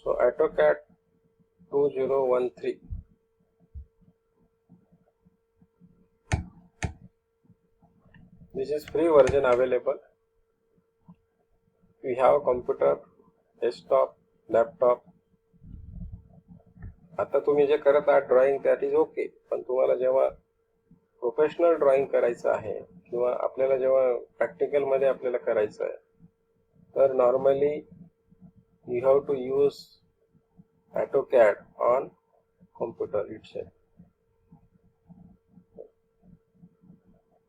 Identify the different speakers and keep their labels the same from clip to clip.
Speaker 1: So AutoCAD 2013. This is free version available. We have computer, desktop, laptop. आता तुम्ही जे करत आहात ड्रॉइंग दॅट इज ओके, पण तुम्हाला जेव्हा प्रोफेशनल ड्रॉइंग करायचं आहे किंवा आपल्याला जेव्हा प्रॅक्टिकलमध्ये आपल्याला करायचं आहे तर normally you have to use AutoCAD on computer itself.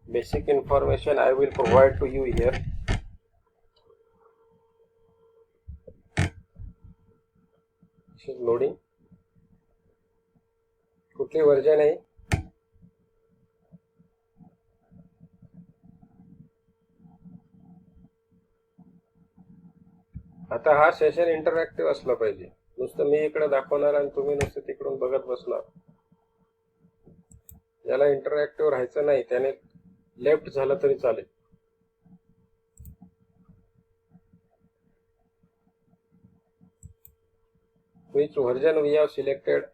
Speaker 1: Basic information I will provide to you here. This is loading. कुठली वर्जन आहे? आता हा सेशन इंटरॅक्टिव्ह असला पाहिजे. नुसतं मी इकडे दाखवणार आणि तुम्ही नुसतं तिकडून बघत बसणार. ज्याला इंटरॅक्टिव्ह राहायचं नाही त्याने लेफ्ट झालं तरी चालेल. Which version we have selected?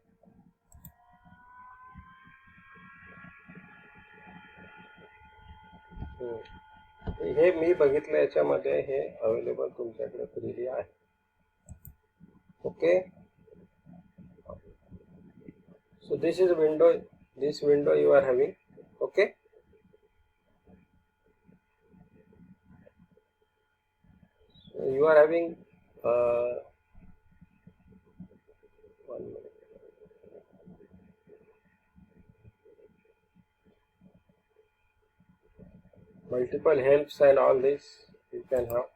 Speaker 1: हे मी बघितलं याच्यामध्ये हे अवेलेबल तुमच्याकडे फ्रीली आहे. Okay. So this is window. This window you are having. Okay. So you are having one minute. Multiple helps and all this you can have.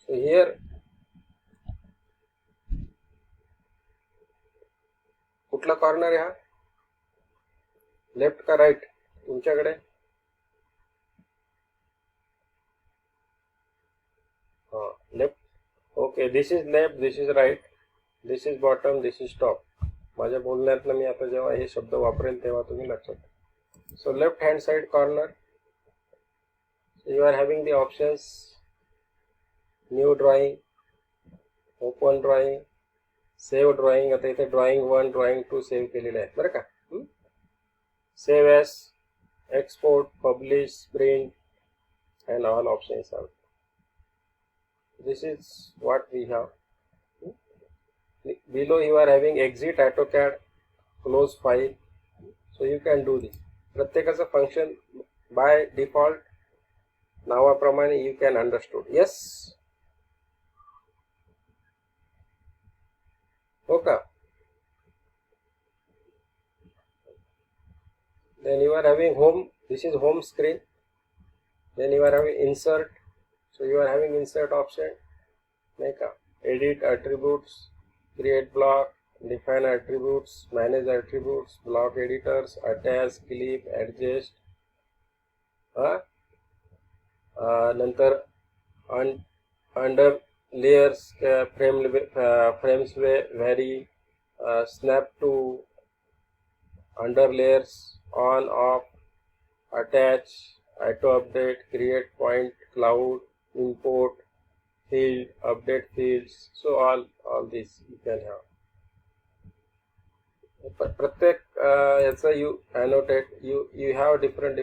Speaker 1: So here कुठला corner आहे हा? Left का right तुमच्याकडे? हा left. Okay. This is left, this is right, this is bottom, this is top. माझ्या बोलण्यातनं मी आता जेव्हा हे शब्द वापरेल तेव्हा तुम्ही लक्षात. So left hand side corner, so you are having the options new drawing, open drawing, save drawing. आता इथे drawing 1 drawing 2 सेव्ह केलेले आहेत बरं का. Save as, export, publish, print and all options are. This is what we have. Below you are having exit AutoCAD, close file, so you can do this. प्रत्येकाचं function by default नावाप्रमाणे you can understood. Yes हो का. Then you are having home. This is home screen. Then you are having insert. So you are having insert option नाही का. Edit attributes, create block, define attributes, manage attributes, block editors, attach, clip, adjust. नंतर under layers frames vary, snap to under layers, on off, attach, auto update, create point cloud, import field, update fields. So all this you can have. प्रत्येक याचा you annotate you have different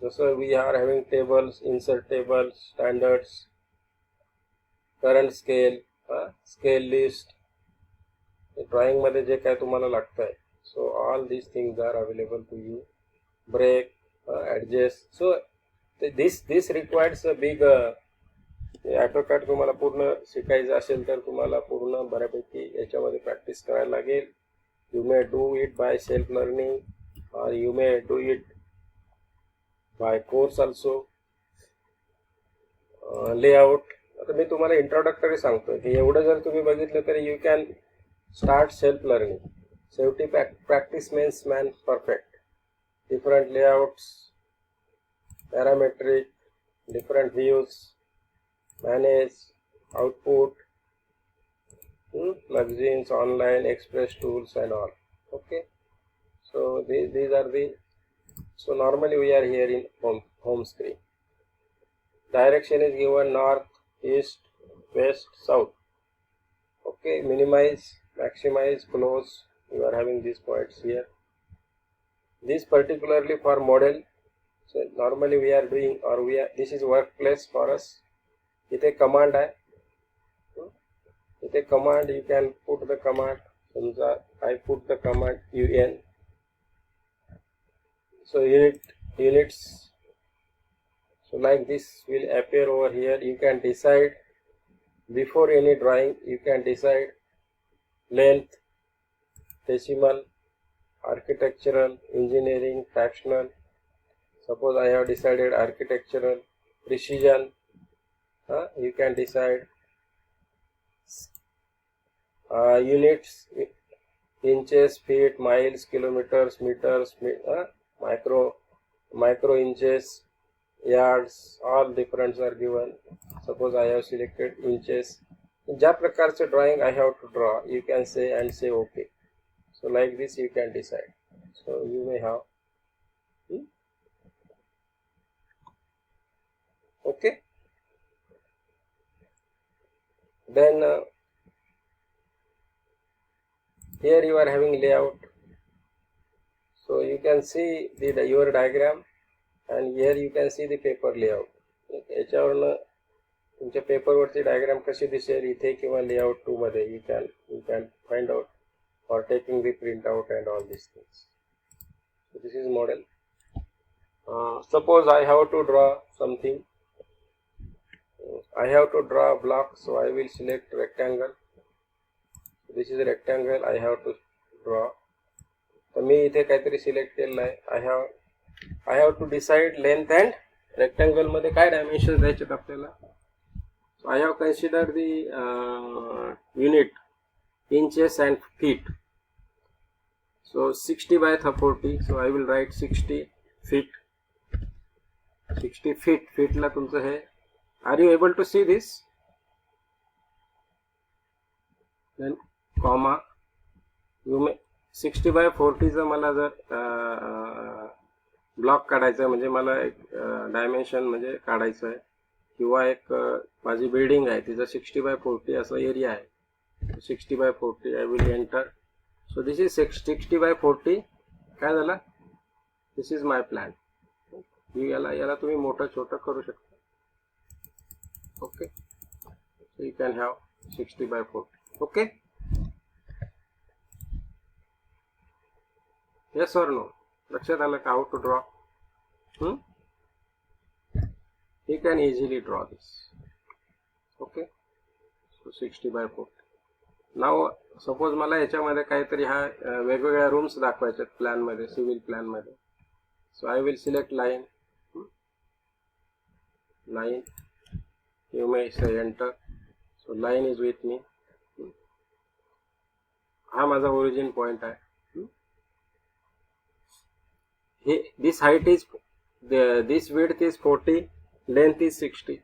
Speaker 1: जसं we are having tables, insert tables, standards, current scale, scale list, drawing मध्ये जे काय तुम्हाला लागतं आहे. So all these things are available to you. Break, adjust. So this requires a big AutoCAD. तुम्हाला पूर्ण शिकायचं असेल तर तुम्हाला पूर्ण बऱ्यापैकी याच्यामध्ये प्रॅक्टिस करायला लागेल. You may do it by self-learning or you may do it by course also. Layout. आता मी तुम्हाला इंट्रोडक्टरी सांगतोय की एवढं जर तुम्ही बघितलं तरी you can start self learning. शेवटी practice makes man perfect. Different layouts, parametric, different views, manage, output, plugins, online, express tools and all. Okay. So these are the. So normally we are here in home screen. Direction is given north, east, west, south. Okay, minimize, maximize, close. You are having these points here. This particularly for model. So normally we are doing, or this is workplace for us. इथे command आहे. इथे command, you can put the command. समजा I put the command un. So units. So like this will appear over here. You can decide before any drawing. You can decide length, decimal, architectural, engineering, fractional. Suppose I have decided architectural, precision. You can decide units, inches, feet, miles, kilometers, meters, micro inches, yards, all different are given. Suppose I have selected inches. ज्या प्रकारचे drawing I have to draw, you can say and say OK. So like this you can decide. So you may have OK. Then here you are having layout. So you can see your diagram, and here you can see the paper layout. याच्यावरनं तुमच्या पेपरवरची diagram कशी दिसेल इथे किंवा layout 2 मध्ये you can find out for taking the printout and all these things. So this is model. Suppose I have to draw something. I have to draw a block, so I will select rectangle. This is a rectangle I have to draw. तर मी इथे काहीतरी select केलेलं आहे. I have to decide length and rectangle मध्ये काय dimension द्यायचे आपल्याला. So I have considered the unit inches and feet. So 60 by 40. So I will write 60 feet. 60 feet. Feet ला तुमचं हे. Are you able to see this? Then comma. You may 60 by 40 चा मला जर block काढायचा आहे, म्हणजे मला एक डायमेन्शन म्हणजे काढायचं आहे, किंवा एक माझी बिल्डिंग आहे तिचा 60 by 40 असा एरिया आहे. 60 by 40 I will enter. So this is 60 by 40. काय झालं? This is my plan. याला तुम्ही मोठं छोटं करू शकता. Okay. So you can have 60 by 40. Okay. Yes or no? लक्षात आलं का how to draw? You can easily draw this. Okay. So 60 by 40. Now suppose मला याच्यामध्ये काहीतरी हा वेगवेगळ्या रूम्स दाखवायचे प्लॅन मध्ये, सिव्हिल प्लॅन मध्ये. So I will select line. Line. You may say enter. So line is with me. हा माझा origin point आहे. This height is this width is 40, length is 60.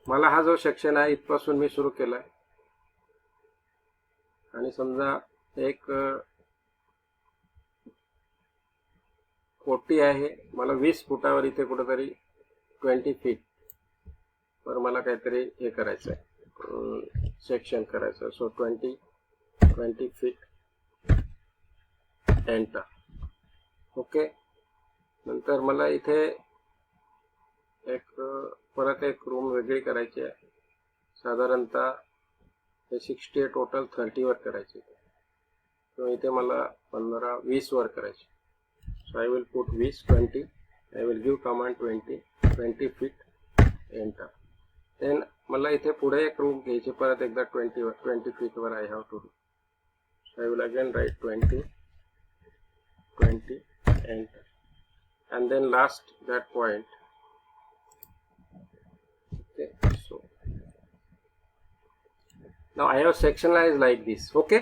Speaker 1: मला हा जो सेक्शन आहे इथपासून मी सुरू केलाय, आणि समजा एक 40 आहे, मला 20 फुटावर इथे कुठेतरी 20 फीट वर मला काहीतरी हे करायचं आहे, सेक्शन करायचं. सो 20 फीट एंटर. ओके. नंतर मला इथे परत एक रूम वेगळी करायची आहे. साधारणतः हे 60 टोटल 30 वर करायचे, किंवा इथे मला 15-20 वर करायचे. So I will put 20 I will give command 20 feet enter. Then मला इथे पुढे एक रूम घ्यायची परत एकदा 20 फीट वर I have to do. So I will again write 20 enter, and then last that point. Okay, so now I have sectionalized like this. Okay.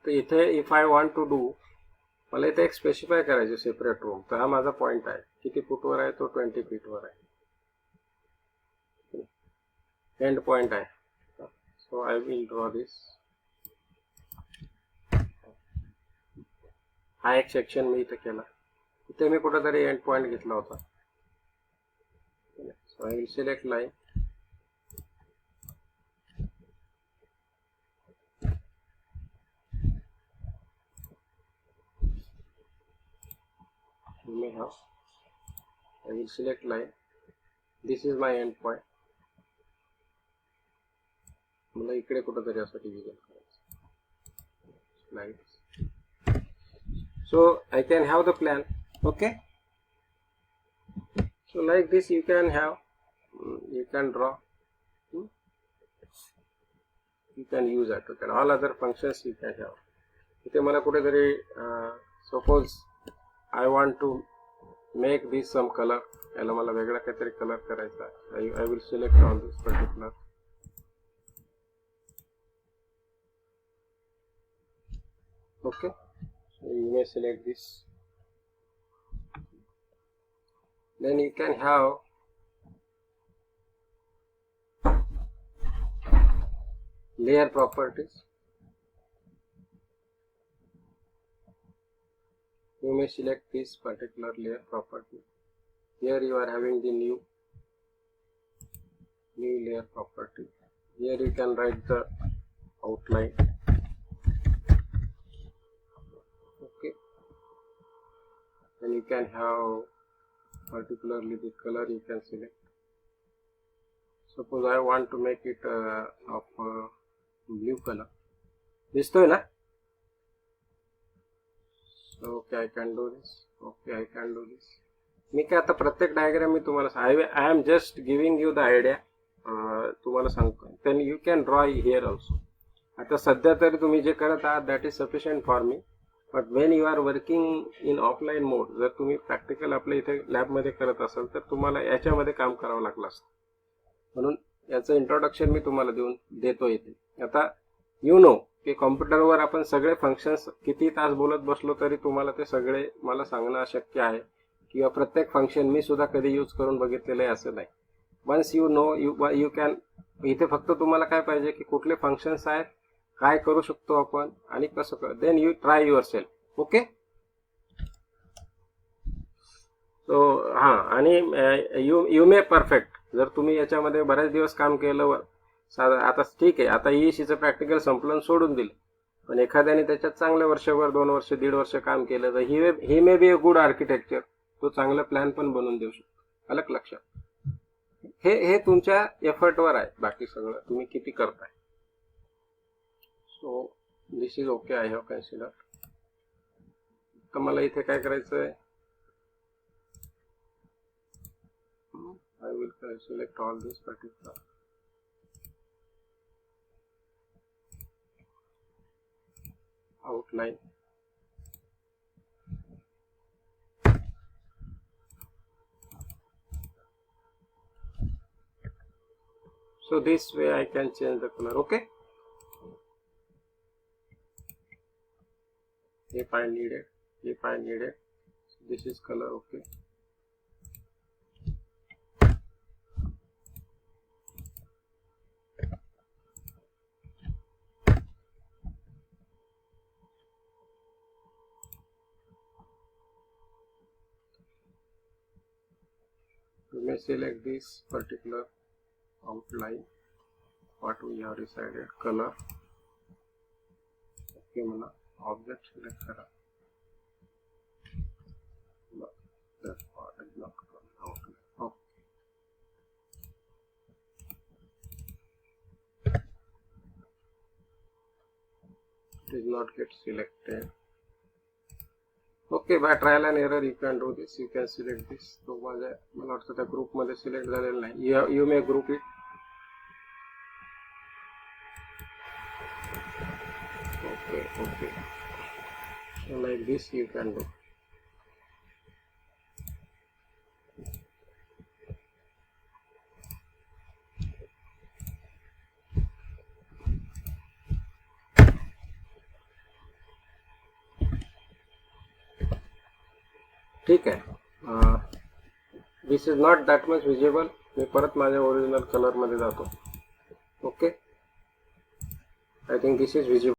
Speaker 1: So इथे if I want to do, मला इथे एक specify करायचे separate room. तर हा माझा point आहे. किती फूट वर आहे तो? 20 फीट वर आहे. एंड पॉइंट आहे. So I will draw this. हा एक सेक्शन मी इथे केला. इथे मी कुठेतरी एंड पॉइंट घेतला होता. So I will select line. You may have. I will select line. This is my end point. मला इकडे कुठेतरी असं डिव्हिजन करायचं. Like. So I can have the plan. Okay. So like this you can have. You can draw. You can use that. Okay. All other functions you can have. इथे मला कुठेतरी suppose I want to make this some color. याला मला वेगळा काहीतरी colour करायचा. I will select all this particular. Okay. So you may select this. Then you can have layer properties. You may select this particular layer property. Here you are having the new layer property. Here you can write the outline. Okay. Then you can have particularly the color you can select. Suppose I want to make it of blue color. दिसतोय ना? So okay, I can do this. Okay, I can do this. मी काय आता प्रत्येक diagram मी तुम्हाला I am just giving you the idea. तुम्हाला सांगतो. Then you can draw here also. आता सध्या तरी तुम्ही जे करत आहात that is sufficient for me. But when you are working in offline mode, जर तुम्ही प्रॅक्टिकल आपल्या इथे लॅब मध्ये करत असाल तर तुम्हाला याच्यामध्ये काम करावं लागलं असतं. म्हणून याचं इंट्रोडक्शन मी तुम्हाला देतो इथे. आता यू नो की कॉम्प्युटरवर आपण सगळे फंक्शन्स किती तास बोलत बसलो तरी तुम्हाला ते सगळे मला सांगणं अशक्य आहे किंवा प्रत्येक फंक्शन मी सुद्धा कधी यूज करून बघितलेलं आहे असं नाही. Once you know you can. इथे फक्त तुम्हाला काय पाहिजे की कुठले फंक्शन्स आहेत, काय करू शकतो आपण आणि कसं. Then you try your self. Okay. So हां, आणि यू मे परफेक्ट. जर तुम्ही याच्यामध्ये बरेच दिवस काम केलं, आता ठीक आहे, आता ईशीचं प्रॅक्टिकल संपलं सोडून दिलं, पण एखाद्याने त्याच्यात चांगलं वर्षभर 2 वर्ष 1.5 वर्ष काम केलं तर ही may be a good architecture. तो चांगला प्लॅन पण बनवून देऊ शकतो. अलग लक्षात. हे तुमच्या एफर्टवर आहे. बाकी सगळं तुम्ही किती करताय. सो this is okay. I have consider. तर मला इथे काय करायचं आहे, I will select all this particular outline. So this way I can change the color. Okay. If I need it, this is color. Okay. You may select this particular outline what we have decided. Color. Okay, mana object select kara. No, that part is not outline. Okay. It is not get selected. Okay, by trial and error you can do this. You can select this. So मला वाटतं त्या group मध्ये select झालेलं नाही. You may group it. Okay. So like this you can do. ठीक आहे. This is not that much visible. मी परत माझ्या ओरिजिनल कलर मध्ये जातो. Okay. I think this is visible.